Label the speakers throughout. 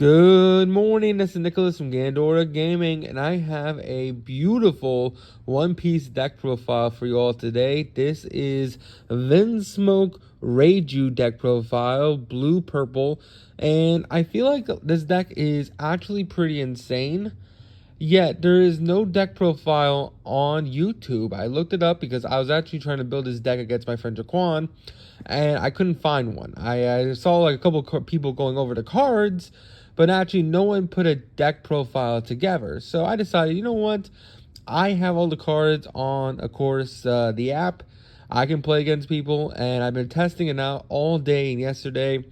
Speaker 1: Good morning, this is Nicholas from Gandora Gaming, and I have a beautiful One Piece deck profile for you all today. This is Vinsmoke Reiju deck profile, blue-purple, and I feel like this deck is actually pretty insane. Yet, there is no deck profile on YouTube. I looked it up because I was actually trying to build this deck against my friend Jaquan, and I couldn't find one. I saw like a couple people going over the cards, but actually no one put a deck profile together. So I decided, you know what? I have all the cards on, of course, the app. I can play against people, and I've been testing it out all day and yesterday.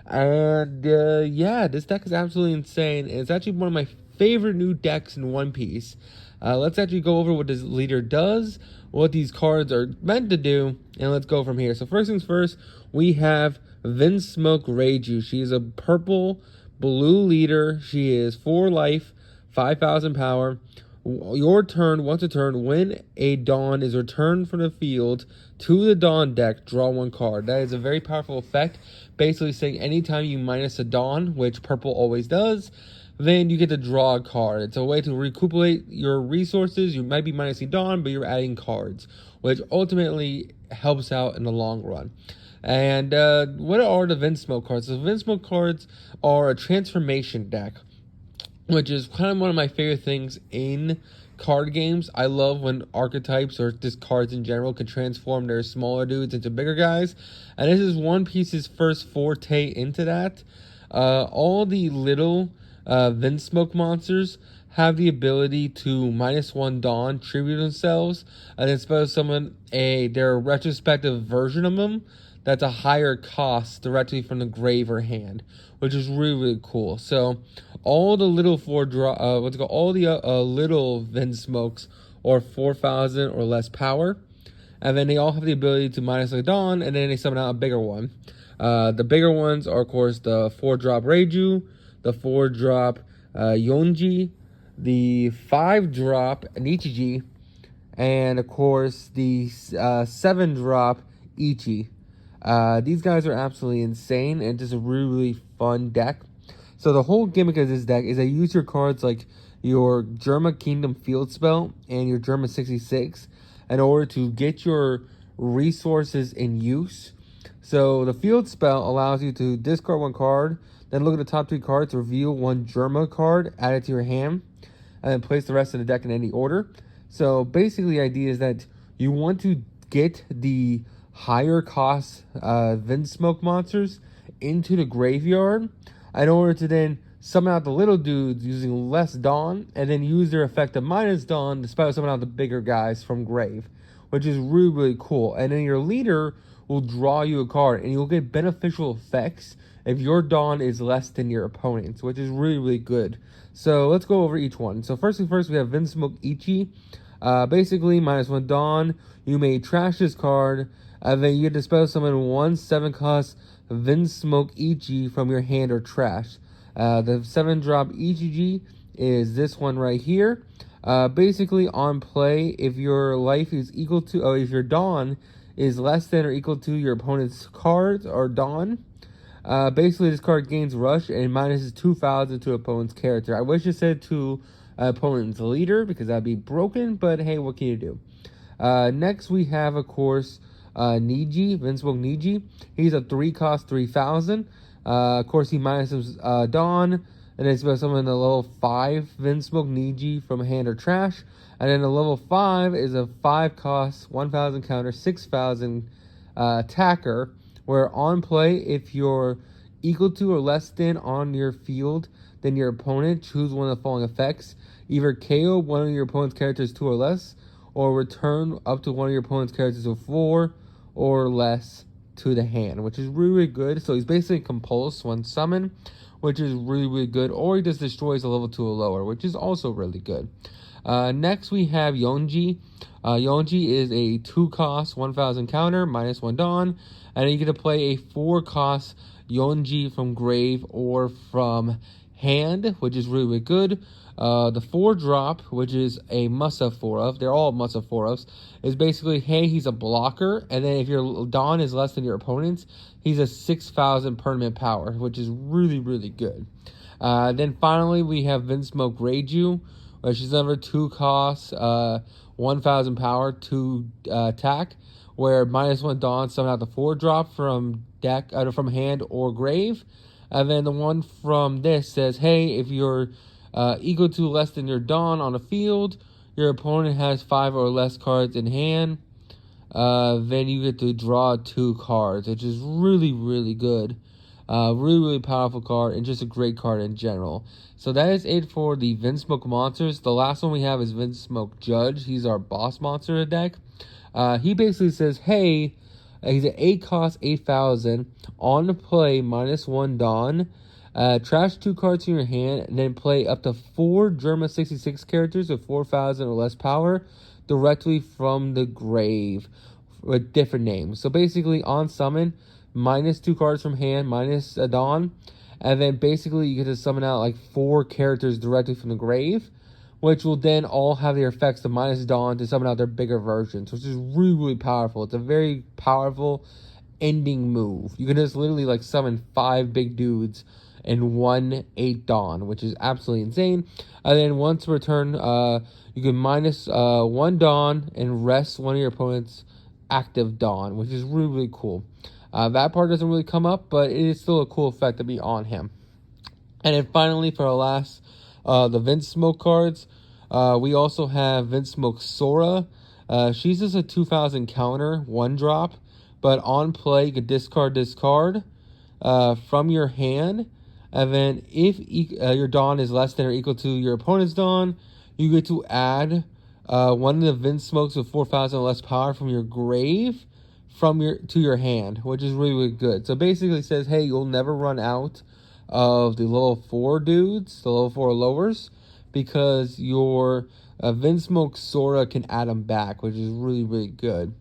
Speaker 1: And yeah, this deck is absolutely insane. It's actually one of my favorite new decks in One Piece. Let's actually go over what this leader does, what these cards are meant to do, and let's go from here. So first things first, we have Vinsmoke Reiju. She is a purple blue leader. She is 4 life, 5,000 power. Your turn, once a turn, when a Dawn is returned from the field to the Dawn deck, draw 1 card. That is a very powerful effect, basically saying anytime you minus a Dawn, which purple always does, then you get to draw a card. It's a way to recuperate your resources. You might be minusing Dawn, but you're adding cards, which ultimately helps out in the long run. And what are the Vinsmoke cards? The Vinsmoke cards are a transformation deck, which is kind of one of my favorite things in card games. I love when archetypes or just cards in general can transform their smaller dudes into bigger guys. And this is One Piece's first forte into that. All the little Vinsmoke monsters have the ability to -1 Dawn, tribute themselves, and then supposed to summon their retrospective version of them that's a higher cost directly from the grave or hand, which is really cool. So all the little all the little Vinsmokes are 4,000 or less power, and then they all have the ability to minus a Dawn, and then they summon out a bigger one. The bigger ones are, of course, the 4-drop Reiju, the 4-drop Yonji, the 5-drop Nichiji, and of course the 7-drop Ichi. These guys are absolutely insane and just a really, really fun deck. So the whole gimmick of this deck is I use your cards like your Germa Kingdom Field Spell and your Germa 66 in order to get your resources in use. So the Field Spell allows you to discard 1 card, then look at the top 3 cards, reveal 1 Germa card, add it to your hand, and then place the rest of the deck in any order. So basically the idea is that you want to get the higher cost Vinsmoke monsters into the graveyard in order to then summon out the little dudes using less Dawn, and then use their effect of minus Dawn to summon out the bigger guys from grave, which is really, really cool. And then your leader will draw you a card, and you'll get beneficial effects if your Dawn is less than your opponent's, which is really, really good. So let's go over each one. So first thing first, we have Vinsmoke Ichi. Basically, -1 Dawn. You may trash this card, and then you get to spell summon 1 7-cost Vinsmoke Ichi from your hand or trash. The 7-drop Ichiji is this one right here. Basically, on play, if your life is equal to, if your Dawn is less than or equal to your opponent's cards or Dawn, basically this card gains rush and minuses 2,000 to opponent's character. I wish it said to opponent's leader because that'd be broken, but hey, what can you do? Next we have, of course, Niji, Vinsmoke Niji. He's a 3-cost 3,000. Of course, he minuses Dawn, and then it's about summon the level 5 Vinsmoke Niji from hand or trash. And then the level 5 is a 5-cost 1,000 counter 6,000 attacker, where on play, if you're equal to or less than on your field than your opponent, choose one of the following effects. Either KO one of your opponent's characters 2 or less, or return up to one of your opponent's characters with 4 or less to the hand, which is really, really good. So he's basically compulsed when summoned, which is really, really good. Or he just destroys a level 2 or lower, which is also really good. Next, we have Yonji. Yonji is a 2-cost 1,000 counter, -1 Dawn. And you get to play a 4-cost Yonji from grave or from hand, which is really, really good. The 4-drop, which is a must-have 4-of, they're all must-have 4-ofs, is basically, hey, he's a blocker, and then if your Dawn is less than your opponent's, he's a 6,000 permanent power, which is really, really good. Then finally, we have Vinsmoke Reiju, which is another 2 costs, 1,000 power, 2 attack, where -1 Dawn summon out the 4-drop from deck, either from hand or grave. And then the one from this says, hey, if you're equal to less than your Dawn on a field, your opponent has 5 or less cards in hand, then you get to draw 2 cards, which is really, really good. Really, really powerful card, and just a great card in general. So that is it for the Vinsmoke monsters. The last one we have is Vinsmoke Judge. He's our boss monster of the deck. He basically says, hey, he's an 8-cost 8,000 on play -1 Dawn. Trash 2 cards in your hand, and then play up to 4 Germa 66 characters with 4,000 or less power directly from the grave with different names. So basically, on summon, -2 cards from hand, minus a Dawn, and then basically you get to summon out like 4 characters directly from the grave, which will then all have their effects of minus Dawn to summon out their bigger versions, which is really, really powerful. It's a very powerful ending move. You can just literally like summon 5 big dudes in 1 8 Dawn, which is absolutely insane. And then once per turn, you can -1 Dawn and rest one of your opponent's active Dawn, which is really, really cool. That part doesn't really come up, but it is still a cool effect to be on him. And then finally, for our last, the Vinsmoke cards, we also have Vinsmoke Sora. She's just a 2,000 counter, 1-drop, but on play, you can discard from your hand. And then if your Dawn is less than or equal to your opponent's Dawn, you get to add one of the Vinsmokes with 4,000 or less power from your grave to your hand, which is really, really good. So basically it says, hey, you'll never run out of the level 4 dudes, the level 4 lowers, because your Vinsmoke Sora can add them back, which is really, really good.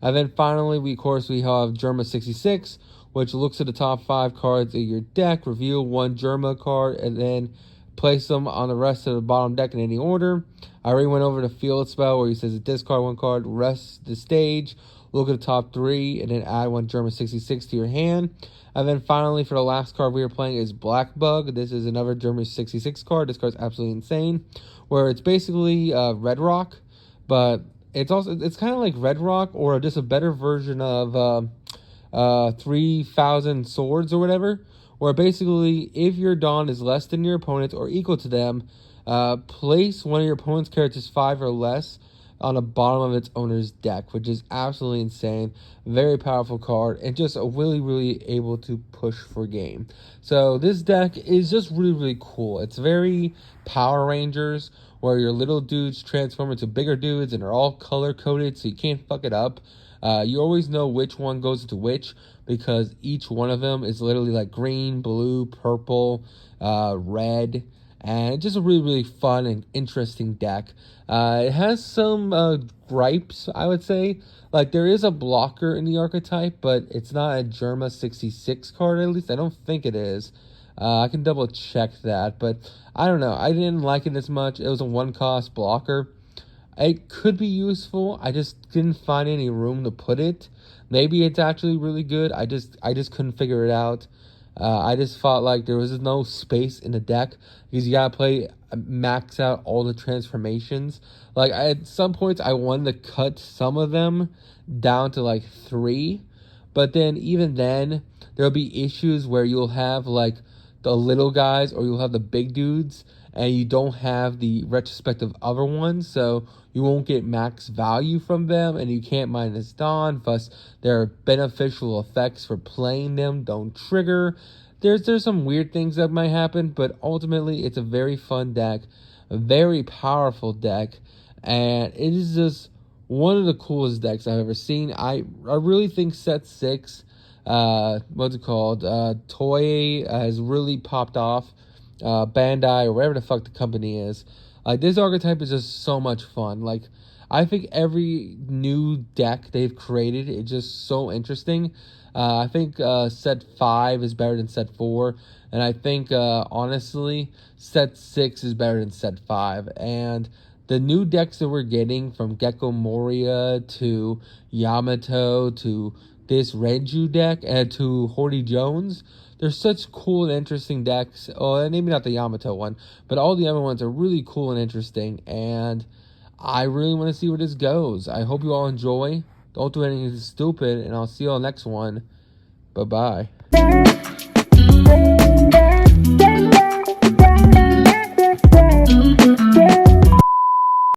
Speaker 1: And then finally, we have Germa 66, which looks at the top 5 cards of your deck, reveal 1 Germa card, and then place them on the rest of the bottom deck in any order. I already went over the field spell where he says discard 1 card, rest the stage, look at the top 3, and then add 1 Germa 66 to your hand. And then finally, for the last card we are playing is Black Bug. This is another Germa 66 card. This card's absolutely insane, where it's basically Red Rock, but it's kind of like Red Rock, or just a better version of 3,000 Swords or whatever, where basically if your Dawn is less than your opponent or equal to them, place one of your opponent's characters 5 or less on the bottom of its owner's deck, which is absolutely insane. Very powerful card, and just really, really able to push for game. So this deck is just really, really cool. It's very Power Rangers, where your little dudes transform into bigger dudes and are all color-coded, so you can't fuck it up. You always know which one goes into which, because each one of them is literally like green, blue, purple, red, and it's just a really, really fun and interesting deck. It has some gripes, I would say. Like, there is a blocker in the archetype, but it's not a Germa 66 card, at least. I don't think it is. I can double check that, but I don't know. I didn't like it as much. It was a 1-cost blocker. It could be useful. I just didn't find any room to put it. Maybe it's actually really good. I just couldn't figure it out. I just felt like there was no space in the deck, because you gotta max out all the transformations. Like, at some points I wanted to cut some of them down to like 3, but then even then there'll be issues where you'll have like the little guys, or you'll have the big dudes, and you don't have the retrospective other ones, so you won't get max value from them, and you can't minus Dawn, thus their beneficial effects for playing them don't trigger. There's some weird things that might happen, but ultimately it's a very fun deck, a very powerful deck, and it is just one of the coolest decks I've ever seen. I really think set 6, Toei has really popped off. Bandai, or whatever the fuck the company is, Like, this archetype is just so much fun. Like, I think every new deck they've created is just so interesting. I think set 5 is better than set 4. And I think, honestly, set 6 is better than set 5. And the new decks that we're getting, from Gecko Moria to Yamato to this Reiju deck and to Horty Jones, they're such cool and interesting decks. Oh, and maybe not the Yamato one, but all the other ones are really cool and interesting. And I really want to see where this goes. I hope you all enjoy. Don't do anything stupid, and I'll see you all next one. Bye-bye.